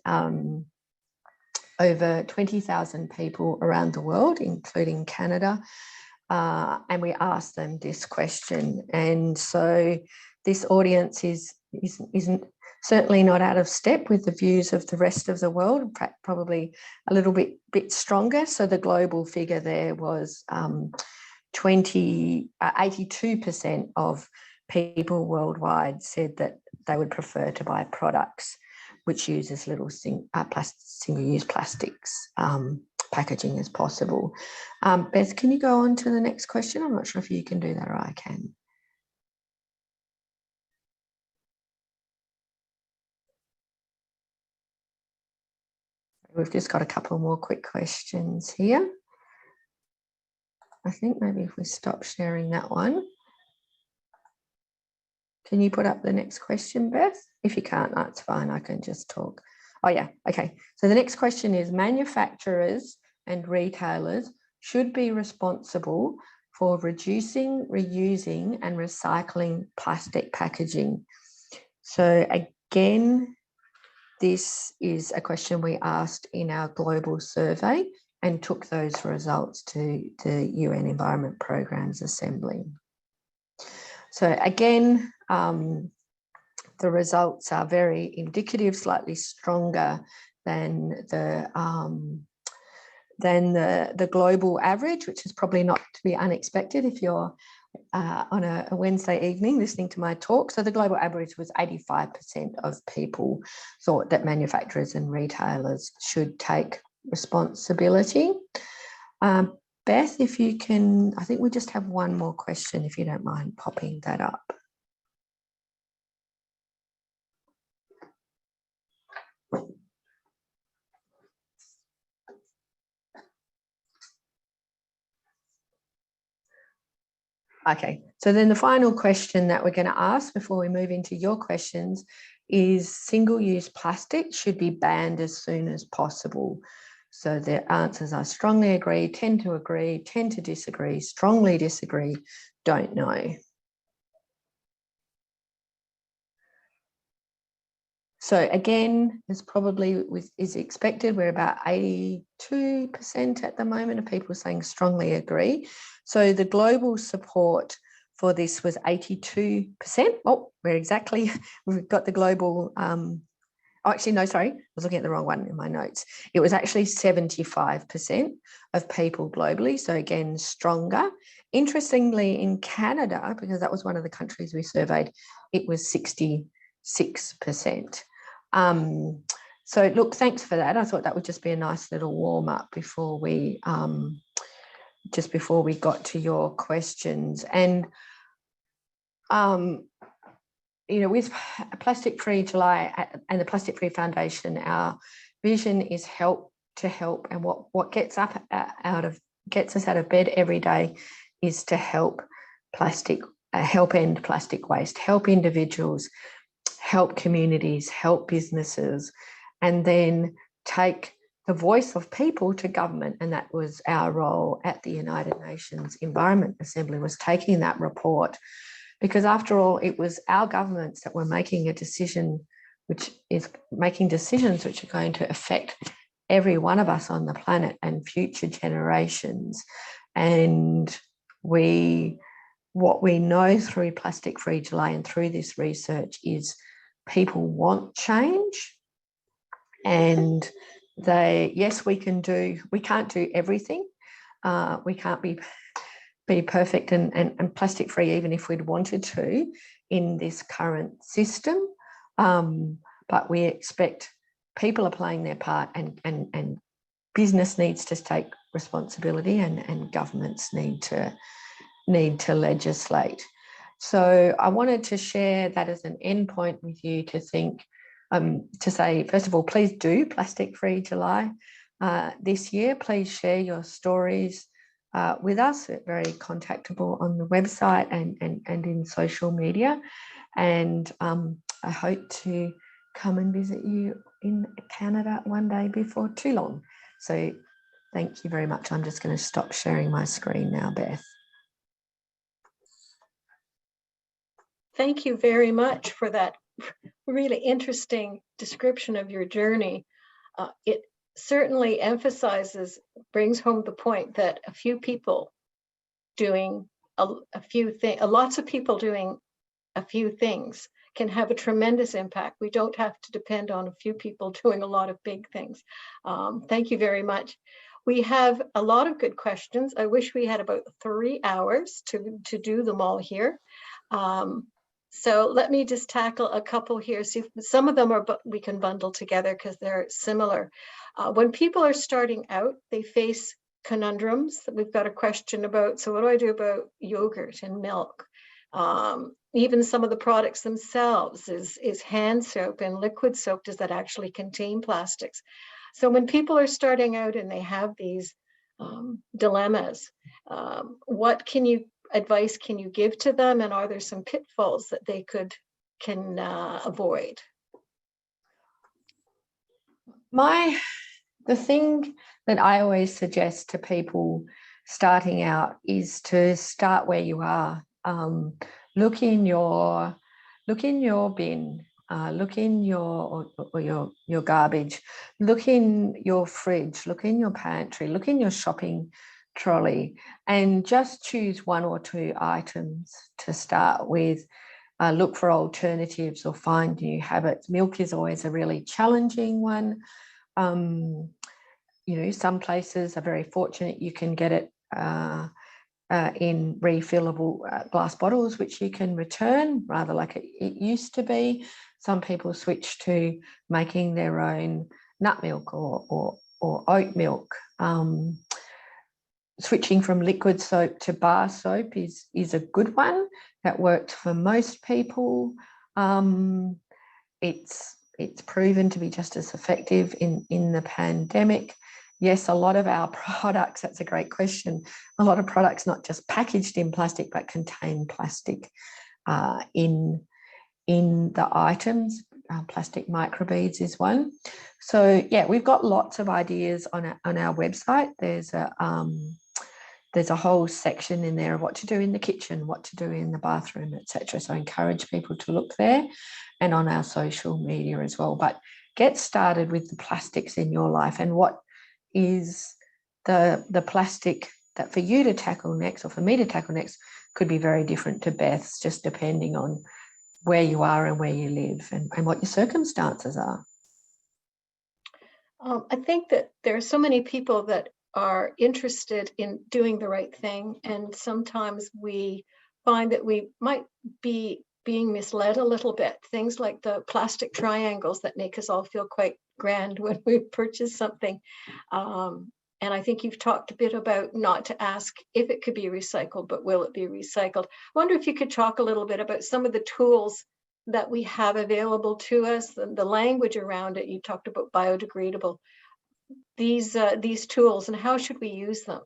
[SPEAKER 2] over 20,000 people around the world, including Canada, and we asked them this question. And so this audience isn't certainly not out of step with the views of the rest of the world, probably a little bit stronger. So the global figure there was 82% of people worldwide said that they would prefer to buy products which use as little single-use plastics packaging as possible. Beth, can you go on to the next question? I'm not sure if you can do that or I can. We've just got a couple more quick questions here. I think maybe if we stop sharing that one. Can you put up the next question, Beth? If you can't, that's fine. I can just talk. Oh, yeah. Okay. So the next question is, manufacturers and retailers should be responsible for reducing, reusing and recycling plastic packaging. So again, this is a question we asked in our global survey and took those results to the UN Environment Programme's Assembly. So again, the results are very indicative, slightly stronger than the global average, which is probably not to be unexpected if you're on a Wednesday evening listening to my talk. So the global average was 85% of people thought that manufacturers and retailers should take responsibility. Beth, if you can, I think we just have one more question, if you don't mind popping that up. Okay, so then the final question that we're going to ask before we move into your questions is, single-use plastic should be banned as soon as possible. So the answers are strongly agree, tend to disagree, strongly disagree, don't know. So again, as probably is expected, we're about 82% at the moment of people saying strongly agree. So the global support for this was 82%. Oh, we've got the global, actually, no, sorry, I was looking at the wrong one in my notes. It was actually 75% of people globally. So again, stronger. Interestingly, in Canada, because that was one of the countries we surveyed, it was 66%. So look, thanks for that. I thought that would just be a nice little warm up before we got to your questions. And you know, with Plastic Free July and the Plastic Free Foundation, our vision is help, and what gets us out of bed every day is to help end plastic waste, help individuals, help communities, help businesses, and then take the voice of people to government. And that was our role at the United Nations Environment Assembly, was taking that report, because after all, it was our governments that were making decisions which are going to affect every one of us on the planet and future generations. And what we know through Plastic Free July and through this research is people want change, and we can't do everything. We can't be perfect and plastic free, even if we'd wanted to, in this current system. But we expect people are playing their part, and business needs to take responsibility, and governments need to legislate. So I wanted to share that as an endpoint with you to think, to say, first of all, please do Plastic Free July this year. Please share your stories with us. It's very contactable on the website and in social media. And I hope to come and visit you in Canada one day before too long. So thank you very much. I'm just going to stop sharing my screen now, Beth.
[SPEAKER 1] Thank you very much for that really interesting description of your journey. It certainly brings home the point that a few people doing lots of people doing a few things can have a tremendous impact. We don't have to depend on a few people doing a lot of big things. Thank you very much. We have a lot of good questions. I wish we had about 3 hours to do them all here. So let me just tackle a couple here. See if some of them are, but we can bundle together because they're similar. When people are starting out, they face conundrums. We've got a question about, so what do I do about yogurt and milk? Even some of the products themselves is hand soap and liquid soap. Does that actually contain plastics? So when people are starting out and they have these dilemmas, what advice can you give to them, and are there some pitfalls that they can avoid?
[SPEAKER 2] The thing that I always suggest to people starting out is to start where you are. Look in your bin, look in your garbage, look in your fridge, look in your pantry, look in your shopping trolley, and just choose 1 or 2 items to start with. Look for alternatives or find new habits. Milk is always a really challenging one. Some places are very fortunate you can get it in refillable glass bottles, which you can return, rather like it used to be. Some people switch to making their own nut milk or oat milk. Switching from liquid soap to bar soap is a good one. That worked for most people. It's proven to be just as effective in the pandemic. Yes, a lot of our products, that's a great question. A lot of products not just packaged in plastic, but contain plastic in the items. Plastic microbeads is one. So yeah, we've got lots of ideas on our website. There's a whole section in there of what to do in the kitchen, what to do in the bathroom, etc. So I encourage people to look there, and on our social media as well. But get started with the plastics in your life, and what is the plastic that for you to tackle next, or for me to tackle next, could be very different to Beth's, just depending on where you are and where you live and what your circumstances are.
[SPEAKER 1] I think that there are so many people that are interested in doing the right thing, and sometimes we find that we might be being misled a little bit. Things like the plastic triangles that make us all feel quite grand when we purchase something. And I think you've talked a bit about not to ask if it could be recycled, but will it be recycled? I wonder if you could talk a little bit about some of the tools that we have available to us, the language around it. You talked about biodegradable. These tools, and how should we use them?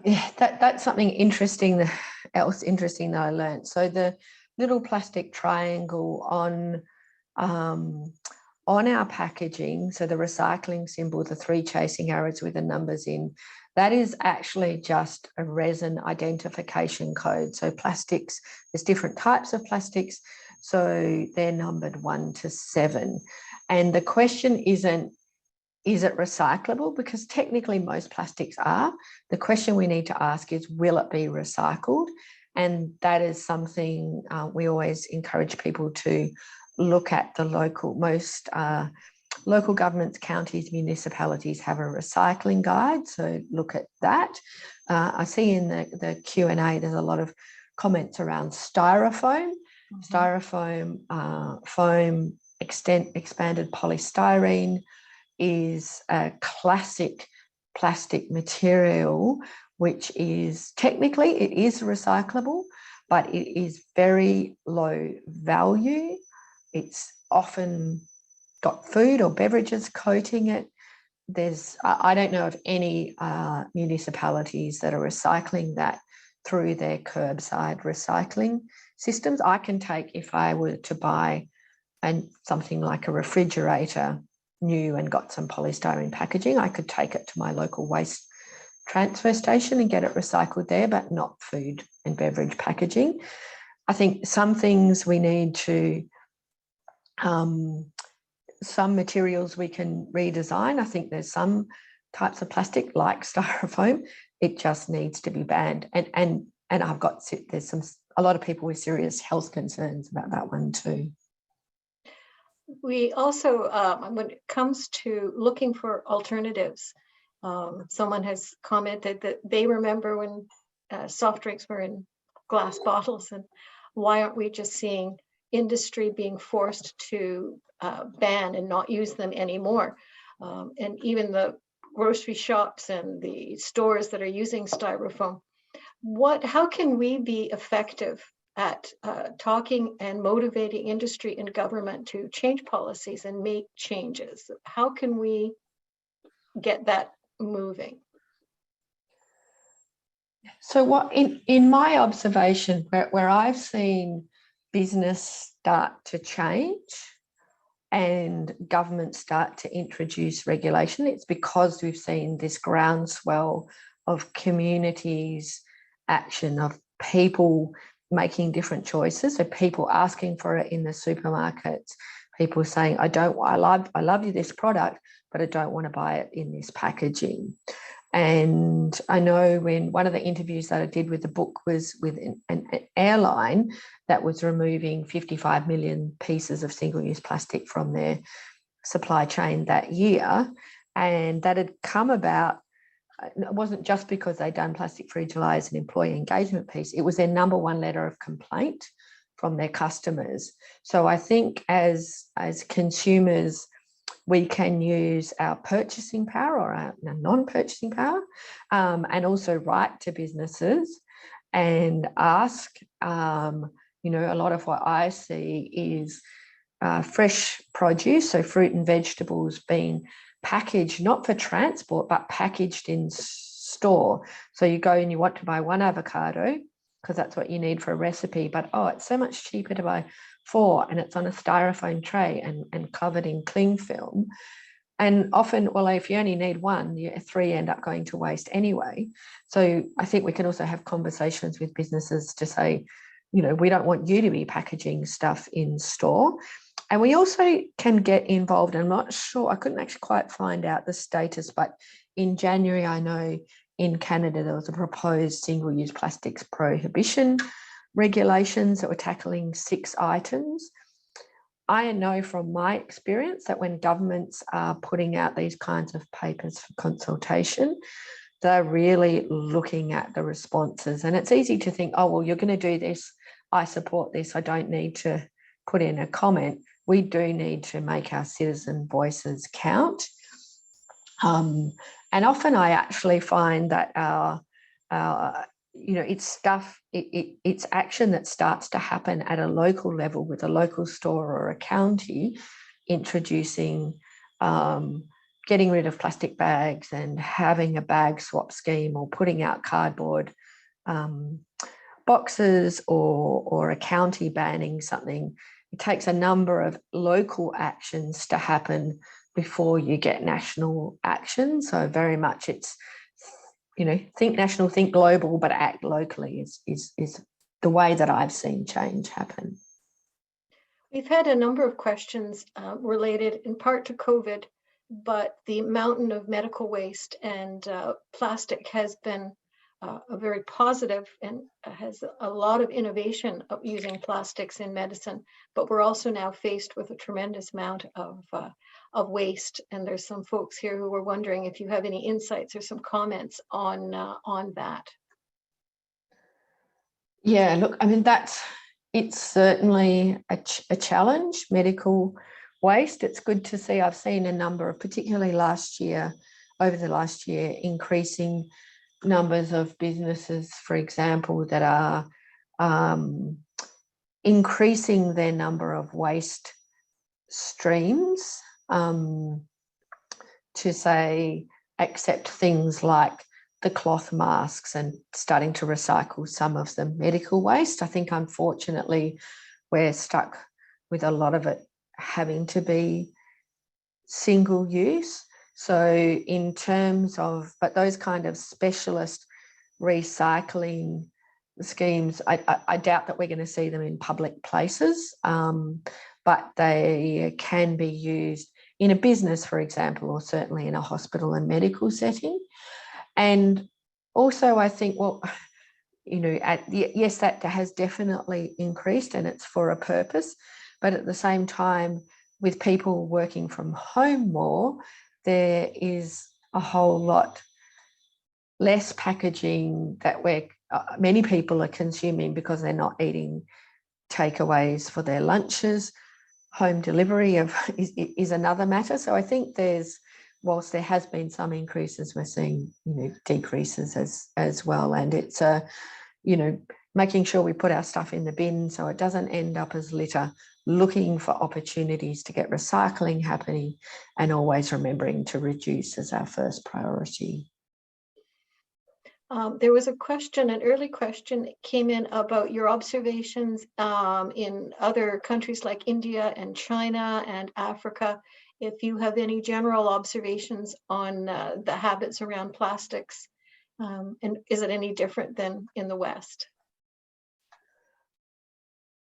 [SPEAKER 2] Yeah, that's something interesting that I learned. So the little plastic triangle on our packaging, so the recycling symbol, the 3 chasing arrows with the numbers in, that is actually just a resin identification code. So plastics, there's different types of plastics, so they're numbered 1 to 7. And the question isn't, is it recyclable? Because technically most plastics are. The question we need to ask is, will it be recycled? And that is something we always encourage people to look at. The local governments, counties, municipalities have a recycling guide, so look at that. I see in the Q&A there's a lot of comments around styrofoam. Styrofoam, foam, expanded polystyrene is a classic plastic material, which is technically, it is recyclable, but it is very low value. It's often got food or beverages coating it. I don't know of any municipalities that are recycling that through their curbside recycling systems. I can take, if I were to buy something like a refrigerator new and got some polystyrene packaging, I could take it to my local waste transfer station and get it recycled there, but not food and beverage packaging. I think some things we need to, some materials we can redesign. I think there's some types of plastic like styrofoam, it just needs to be banned. And there's a lot of people with serious health concerns about that one too.
[SPEAKER 1] We also, when it comes to looking for alternatives, someone has commented that they remember when soft drinks were in glass bottles, and why aren't we just seeing industry being forced to ban and not use them anymore? And even the grocery shops and the stores that are using styrofoam. How can we be effective at talking and motivating industry and government to change policies and make changes? How can we get that moving?
[SPEAKER 2] So what in my observation, where I've seen business start to change and government start to introduce regulation, it's because we've seen this groundswell of communities action, of people making different choices. So people asking for it in the supermarkets, people saying, I love you this product, but I don't want to buy it in this packaging. And I know when one of the interviews that I did with the book was with an airline that was removing 55 million pieces of single-use plastic from their supply chain that year. And that had come about, it wasn't just because they'd done Plastic Free July as an employee engagement piece, it was their number one letter of complaint from their customers. So I think as consumers, we can use our purchasing power or our non-purchasing power, and also write to businesses and ask, a lot of what I see is fresh produce, so fruit and vegetables being packaged, not for transport, but packaged in store. So you go and you want to buy one avocado because that's what you need for a recipe, but it's so much cheaper to buy 4, and it's on a styrofoam tray and covered in cling film. And often, well, if you only need 1, 3 end up going to waste anyway. So I think we can also have conversations with businesses to say, we don't want you to be packaging stuff in store. And we also can get involved. I'm not sure, I couldn't actually quite find out the status, but in January, I know in Canada, there was a proposed single-use plastics prohibition regulations that were tackling 6 items. I know from my experience that when governments are putting out these kinds of papers for consultation, they're really looking at the responses. And it's easy to think, well, you're going to do this, I support this, I don't need to put in a comment. We do need to make our citizen voices count. And often I actually find that it's action that starts to happen at a local level with a local store or a county introducing, getting rid of plastic bags and having a bag swap scheme, or putting out cardboard boxes, or a county banning something. It takes a number of local actions to happen before you get national action. So very much it's, think national, think global, but act locally is the way that I've seen change happen.
[SPEAKER 1] We've had a number of questions related in part to COVID, but the mountain of medical waste and plastic has been a very positive and has a lot of innovation of using plastics in medicine, but we're also now faced with a tremendous amount of waste. And there's some folks here who were wondering if you have any insights or some comments on that.
[SPEAKER 2] Yeah, look, I mean, it's certainly a challenge, medical waste. It's good to see. I've seen a number of, particularly over the last year, increasing numbers of businesses, for example, that are increasing their number of waste streams, to say accept things like the cloth masks and starting to recycle some of the medical waste. I think unfortunately we're stuck with a lot of it having to be single use. So in terms of, but those kind of specialist recycling schemes, I doubt that we're going to see them in public places, but they can be used in a business, for example, or certainly in a hospital and medical setting. And also I think, yes, that has definitely increased and it's for a purpose, but at the same time, with people working from home more, there is a whole lot less packaging that many people are consuming because they're not eating takeaways for their lunches. Home delivery is another matter. So I think whilst there has been some increases, we're seeing decreases as well. And it's making sure we put our stuff in the bin so it doesn't end up as litter, looking for opportunities to get recycling happening, and always remembering to reduce as our first priority.
[SPEAKER 1] There was an early question that came in about your observations in other countries like India and China and Africa. If you have any general observations on the habits around plastics, and is it any different than in the West?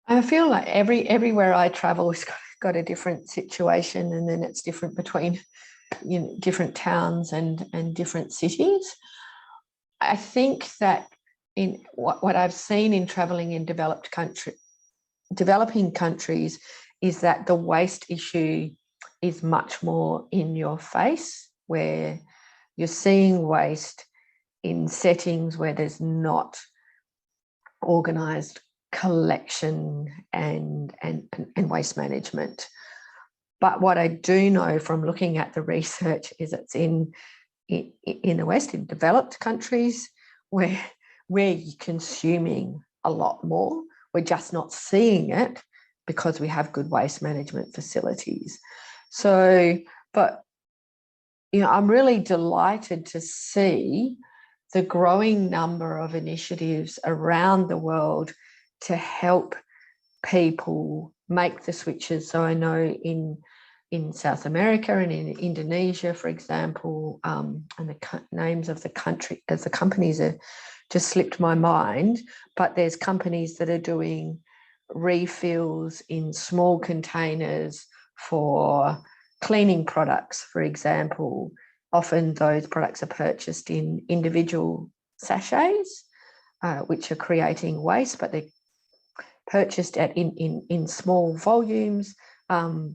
[SPEAKER 2] I feel like everywhere I travel has got a different situation, and then it's different between different towns and different cities. I think that in what I've seen in traveling in developing countries is that the waste issue is much more in your face, where you're seeing waste in settings where there's not organised collection and waste management. But what I do know from looking at the research is it's in the West, in developed countries, where we're consuming a lot more. We're just not seeing it because we have good waste management facilities. So, but I'm really delighted to see the growing number of initiatives around the world to help people make the switches. So I know in South America and in Indonesia, for example, and the names of the companies are just slipped my mind, but there's companies that are doing refills in small containers for cleaning products, for example. Often those products are purchased in individual sachets, which are creating waste, but they're purchased in small volumes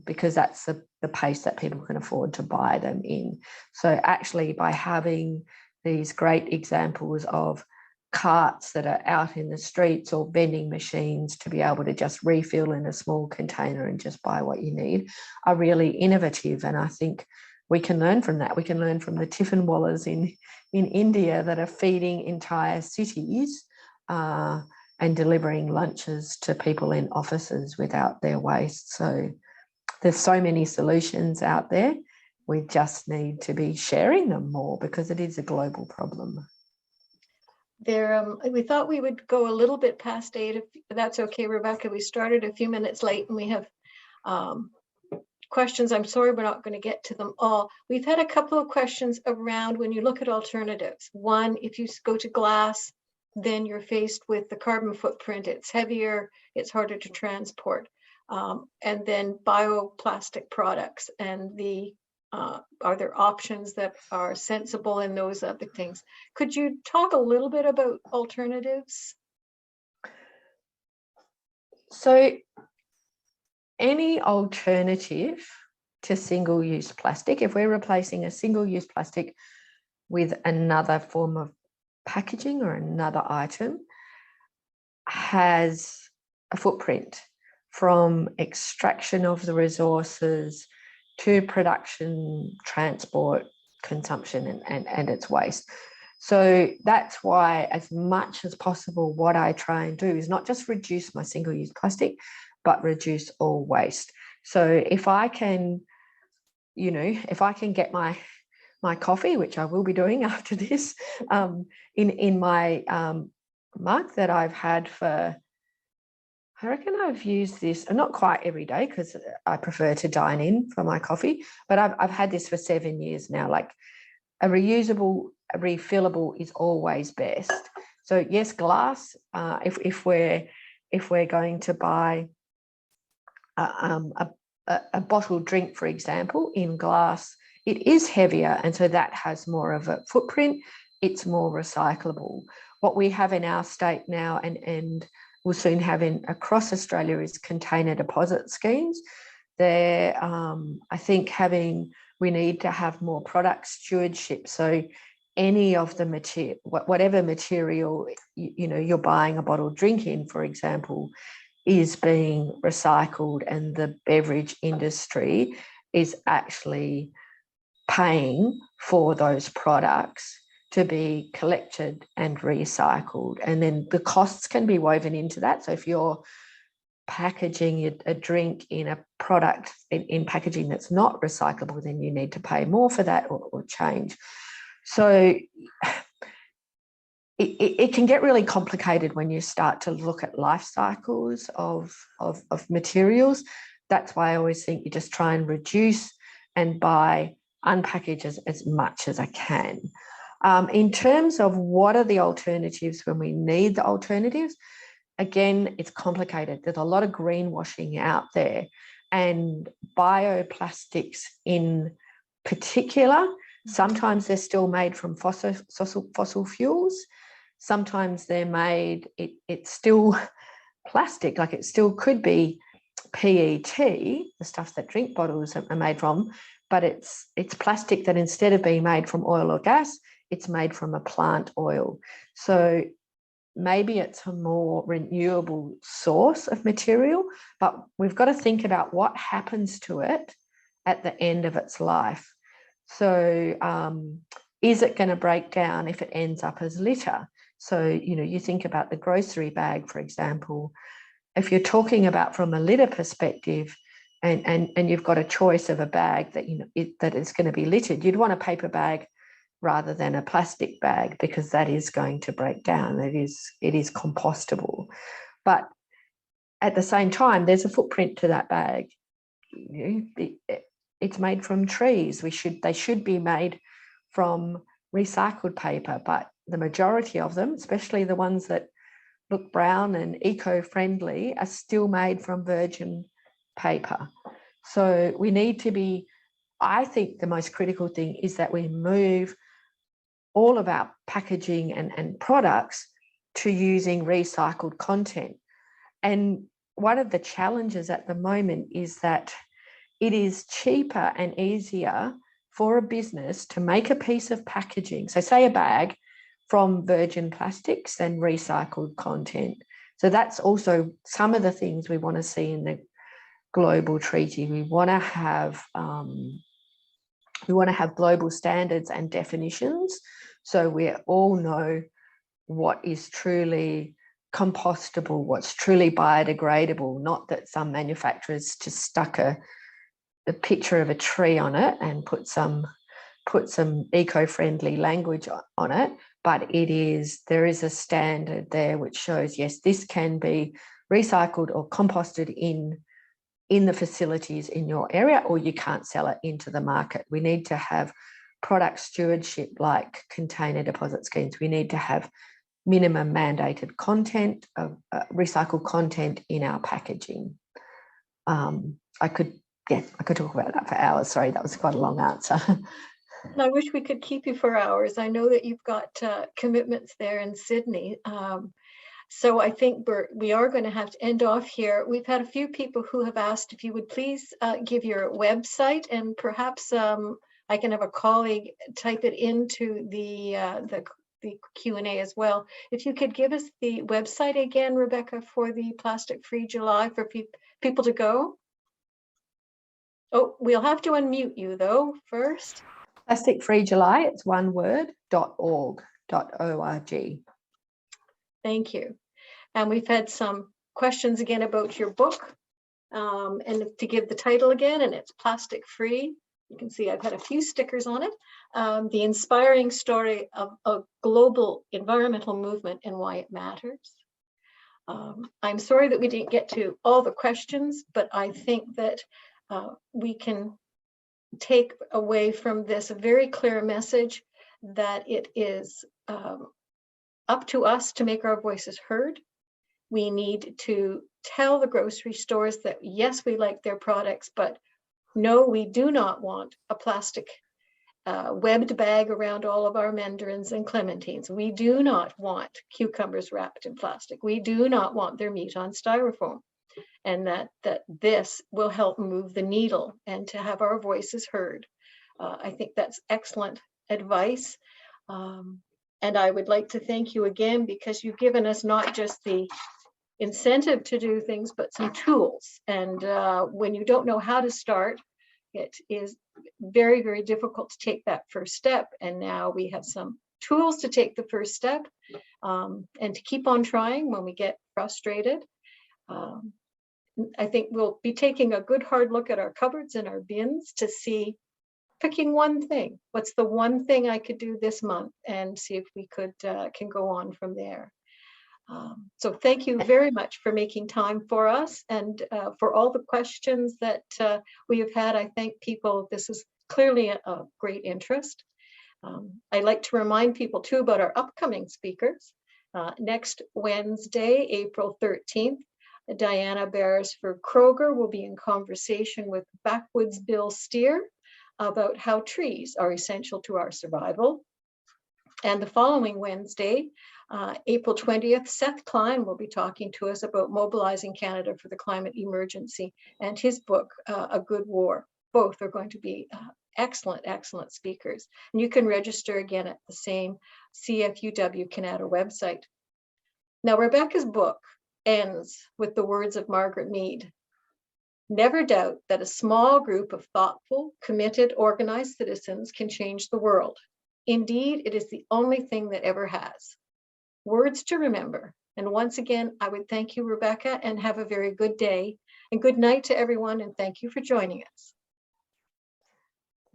[SPEAKER 2] because that's the pace that people can afford to buy them in. So actually, by having these great examples of carts that are out in the streets or vending machines to be able to just refill in a small container and just buy what you need are really innovative. And I think we can learn from that. We can learn from the tiffin wallahs in India that are feeding entire cities and delivering lunches to people in offices without their waste. So there's so many solutions out there. We just need to be sharing them more because it is a global problem.
[SPEAKER 1] We thought we would go a little bit past 8, if that's okay, Rebecca. We started a few minutes late and we have questions. I'm sorry we're not going to get to them all. We've had a couple of questions around when you look at alternatives. One, if you go to glass, then you're faced with the carbon footprint. It's heavier, it's harder to transport. And then bioplastic products and are there options that are sensible in those other things? Could you talk a little bit about alternatives?
[SPEAKER 2] So any alternative to single-use plastic, if we're replacing a single-use plastic with another form of packaging or another item, has a footprint from extraction of the resources to production, transport, consumption, and its waste. So that's why, as much as possible, what I try and do is not just reduce my single-use plastic, but reduce all waste. So if I can, get my coffee, which I will be doing after this, in my mug that I've had for, I reckon I've used this, not quite every day because I prefer to dine in for my coffee, but I've had this for 7 years now. Like a reusable, a refillable is always best. So yes, glass. If we're going to buy a bottled drink, for example, in glass, it is heavier, and so that has more of a footprint. It's more recyclable. What we have in our state now, and we'll soon have across Australia, is container deposit schemes. there. I think we need to have more product stewardship. So any of the material, whatever material, you're buying a bottled drink in, for example, is being recycled, and the beverage industry is actually paying for those products to be collected and recycled. And then the costs can be woven into that. So if you're packaging a drink in a product in packaging that's not recyclable, then you need to pay more for that or change. So it can get really complicated when you start to look at life cycles of materials. That's why I always think you just try and reduce and buy unpackaged as much as I can. In terms of what are the alternatives when we need the alternatives, again, it's complicated. There's a lot of greenwashing out there, and bioplastics in particular, sometimes they're still made from fossil fuels. Sometimes they're made, it's still plastic, like it still could be PET, the stuff that drink bottles are made from, but it's plastic that instead of being made from oil or gas, it's made from a plant oil. So maybe it's a more renewable source of material, but we've got to think about what happens to it at the end of its life. So is it going to break down if it ends up as litter? So, you think about the grocery bag, for example. If you're talking about from a litter perspective, and you've got a choice of a bag that that is going to be littered, you'd want a paper bag rather than a plastic bag, because that is going to break down. It is compostable. But at the same time, there's a footprint to that bag. It's made from trees. They should be made from recycled paper, but the majority of them, especially the ones that look brown and eco-friendly, are still made from virgin paper. So we need to be, I think the most critical thing is that we move all of our packaging and products to using recycled content. And one of the challenges at the moment is that it is cheaper and easier for a business to make a piece of packaging, so say a bag, from virgin plastics than recycled content. So that's also some of the things we want to see in the global treaty. We want to have global standards and definitions, so we all know what is truly compostable, what's truly biodegradable, not that some manufacturers just stuck a picture of a tree on it and put some eco-friendly language on it, but there is a standard there which shows, yes, this can be recycled or composted in the facilities in your area, or you can't sell it into the market. We need to have product stewardship like container deposit schemes. We need to have minimum mandated content of recycled content in our packaging. I could talk about that for hours. Sorry, that was quite a long answer.
[SPEAKER 1] I wish we could keep you for hours. I know that you've got commitments there in Sydney. So I think we are going to have to end off here. We've had a few people who have asked if you would please give your website, and perhaps I can have a colleague type it into the Q&A as well. If you could give us the website again, Rebecca, for the Plastic Free July for people to go. Oh, we'll have to unmute you though first.
[SPEAKER 2] Plastic Free July, it's one word, .org.
[SPEAKER 1] Thank you. And we've had some questions again about your book. And to give the title again, and it's Plastic Free. You can see I've had a few stickers on it. The inspiring story of a global environmental movement and why it matters. I'm sorry that we didn't get to all the questions, but I think that we can take away from this a very clear message that it is up to us to make our voices heard. We need to tell the grocery stores that, yes, we like their products, but no, we do not want a plastic webbed bag around all of our mandarins and clementines. We do not want cucumbers wrapped in plastic. We do not want their meat on styrofoam. and that this will help move the needle and to have our voices heard. I think that's excellent advice. And I would like to thank you again, because you've given us not just the incentive to do things, but some tools. And when you don't know how to start, it is very, very difficult to take that first step. And now we have some tools to take the first step, and to keep on trying when we get frustrated. I think we'll be taking a good hard look at our cupboards and our bins to see, picking one thing. What's the one thing I could do this month, and see if we can go on from there. So thank you very much for making time for us, and for all the questions that we have had. I thank people. This is clearly a great interest. I'd like to remind people too about our upcoming speakers. Next Wednesday, April 13th, Diana Beresford-Kroger will be in conversation with Backwoods Bill Steer about how trees are essential to our survival. And the following Wednesday, April 20th, Seth Klein will be talking to us about mobilizing Canada for the climate emergency, and his book, A Good War. Both are going to be excellent, excellent speakers. And you can register again at the same CFUW Kanata website. Now, Rebecca's book ends with the words of Margaret Mead. Never doubt that a small group of thoughtful, committed, organized citizens can change the world. Indeed, it is the only thing that ever has. Words to remember. And once again, I would thank you, Rebecca, and have a very good day. And good night to everyone, and thank you for joining us.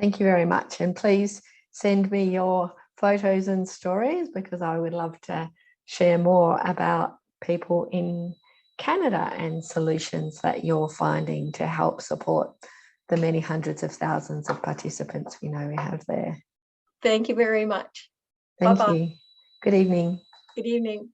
[SPEAKER 2] Thank you very much. And please send me your photos and stories, because I would love to share more about people in Canada and solutions that you're finding to help support the many hundreds of thousands of participants we know we have there.
[SPEAKER 1] Thank you very much.
[SPEAKER 2] Thank
[SPEAKER 1] Bye-bye.
[SPEAKER 2] you. Good evening.
[SPEAKER 1] Good evening.